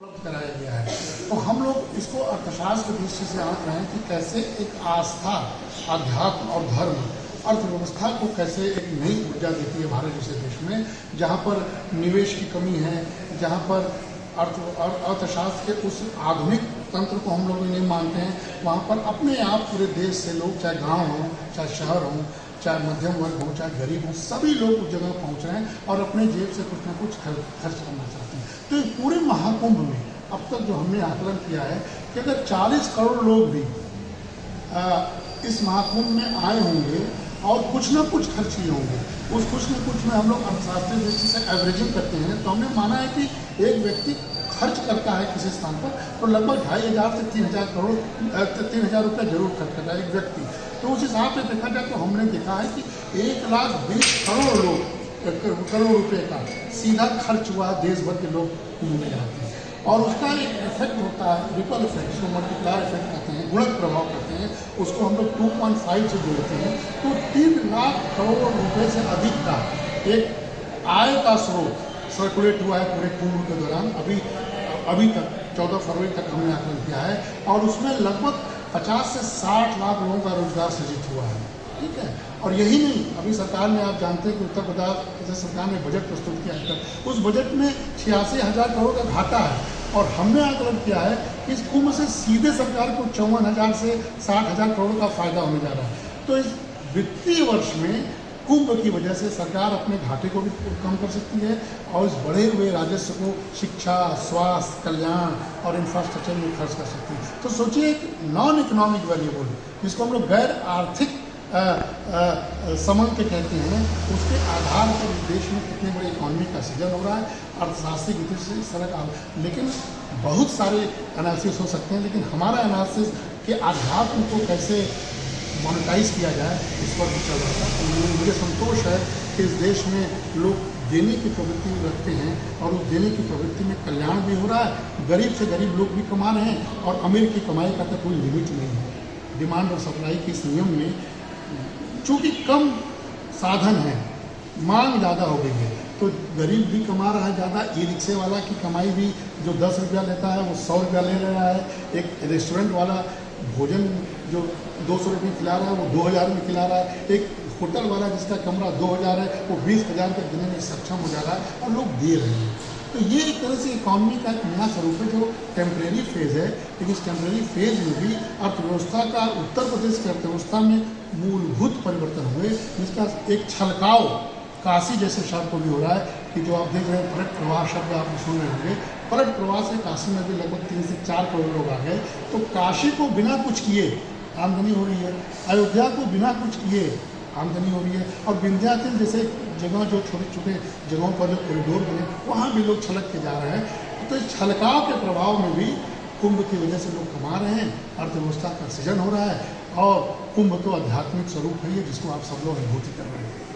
उपलब्ध कराया गया है। तो हम लोग इसको अर्थशास्त्र की दृष्टि से आंक रहे हैं कि कैसे एक आस्था, अध्यात्म और धर्म अर्थव्यवस्था को कैसे एक नई ऊर्जा देती है भारत जैसे देश में, जहाँ पर निवेश की कमी है, जहाँ पर अर्थशास्त्र के उस आधुनिक तंत्र को हम लोग नहीं मानते हैं, वहाँ पर अपने आप पूरे देश से लोग, चाहे गांव हो, चाहे शहर हो, चाहे मध्यम वर्ग हो, चाहे गरीब हो, सभी लोग उस जगह पहुँच रहे हैं और अपने जेब से कुछ ना कुछ खर्च करना चाहते हैं। तो इस पूरे महाकुंभ में अब तक जो हमने आकलन किया है कि अगर 40 करोड़ लोग भी इस महाकुंभ में आए होंगे और कुछ ना कुछ खर्च किए होंगे, उस कुछ न कुछ में हम लोग अर्थशास्त्रीय दृष्टि से एवरेजिंग करते हैं, तो हमने माना है कि एक व्यक्ति खर्च करता है किसी स्थान पर तो लगभग 2500 से 3000 रुपये जरूर खर्च करता है एक व्यक्ति। तो उस हिसाब से देखा जाए तो हमने देखा है कि 1,20 करोड़ रुपए का सीधा खर्च हुआ देश भर के लोग कुंभ में जाते हैं। और उसका एक इफेक्ट होता है, रिपल इफेक्ट, उसको मल्टीप्लायर इफेक्ट कहते हैं, गुणक प्रभाव कहते हैं, उसको हम लोग 2.5 से जोड़ते हैं। तो 3 लाख करोड़ रुपए से अधिक का एक आय का स्रोत सर्कुलेट हुआ है पूरे कुंभ के दौरान। अभी तक 14 फरवरी तक हमने आकलन किया है और उसमें लगभग 50 से 60 लाख लोगों का रोजगार सृजित हुआ है। ठीक है, और यही नहीं, अभी सरकार ने, आप जानते हैं कि उत्तर प्रदेश सरकार ने बजट प्रस्तुत किया है, उस बजट में 86,000 करोड़ का घाटा है और हमने आकलन किया है कि इस कुंभ से सीधे सरकार को 54,000 से 60,000 करोड़ का फायदा होने जा रहा है। तो इस वित्तीय वर्ष में कुंभ की वजह से सरकार अपने घाटे को भी कम कर सकती है और इस बढ़े हुए राजस्व को शिक्षा, स्वास्थ्य, कल्याण और इंफ्रास्ट्रक्चर में खर्च कर सकती है। तो सोचिए, एक नॉन इकोनॉमिक वेरिएबल जिसको हम लोग गैर आर्थिक समंक कहते हैं, उसके आधार पर देश में कितने बड़े इकोनॉमी का सृजन हो रहा है अर्थशास्त्री की दृष्टि से इस तरह का। लेकिन बहुत सारे एनालिसिस हो सकते हैं, लेकिन हमारा एनालिसिस के आध्यात्म को कैसे मोनेटाइज किया जाए इस पर भी चल रहा था। मुझे संतोष है कि इस देश में लोग देने की प्रवृत्ति रखते हैं और उस देने की प्रवृत्ति में कल्याण भी हो रहा है, गरीब से गरीब लोग भी कमा रहे हैं और अमीर की कमाई का तो कोई लिमिट नहीं है। डिमांड और सप्लाई के इस नियम में चूँकि कम साधन है, मांग ज़्यादा हो गई है, तो गरीब भी कमा रहा है ज़्यादा। ई रिक्शे वाला की कमाई भी जो 10 रुपया लेता है वो 100 रुपया ले रहा है। एक रेस्टोरेंट वाला भोजन जो 200 रुपये खिला रहा है वो 2,000 में खिला रहा है। एक होटल वाला जिसका कमरा 2,000 है वो 20,000 के देने में सक्षम हो जा रहा है और लोग दे रहे हैं। तो ये एक तरह से इकॉनमी का एक नया स्वरूप है जो टेम्परेरी फेज़ है, लेकिन इस टेम्परेरी फेज़ में भी अर्थव्यवस्था का, उत्तर प्रदेश की अर्थव्यवस्था में मूलभूत परिवर्तन हुए, जिसका एक छलकाव काशी जैसे शहर को भी हो रहा है कि जो आप देख रहे हैं पर्यटन प्रवाह शब्द आप सुन रहे होंगे, पर्यटन प्रवाह से काशी में भी लगभग 3 से 4 करोड़ लोग आ गए। तो काशी को बिना कुछ किए आमदनी हो रही है, अयोध्या को बिना कुछ किए आमदनी हो रही है, और विंध्याचल जैसे जगह जो छोटे छोटे जगहों पर जो कॉरिडोर बने वहाँ भी लोग छलक के जा रहे हैं। तो इस छलकाव के प्रभाव में भी कुंभ की वजह से लोग कमा रहे हैं, अर्थव्यवस्था का सृजन हो रहा है और कुंभ तो आध्यात्मिक स्वरूप है, जिसको आप सब लोग अनुभूति कर रहे हैं।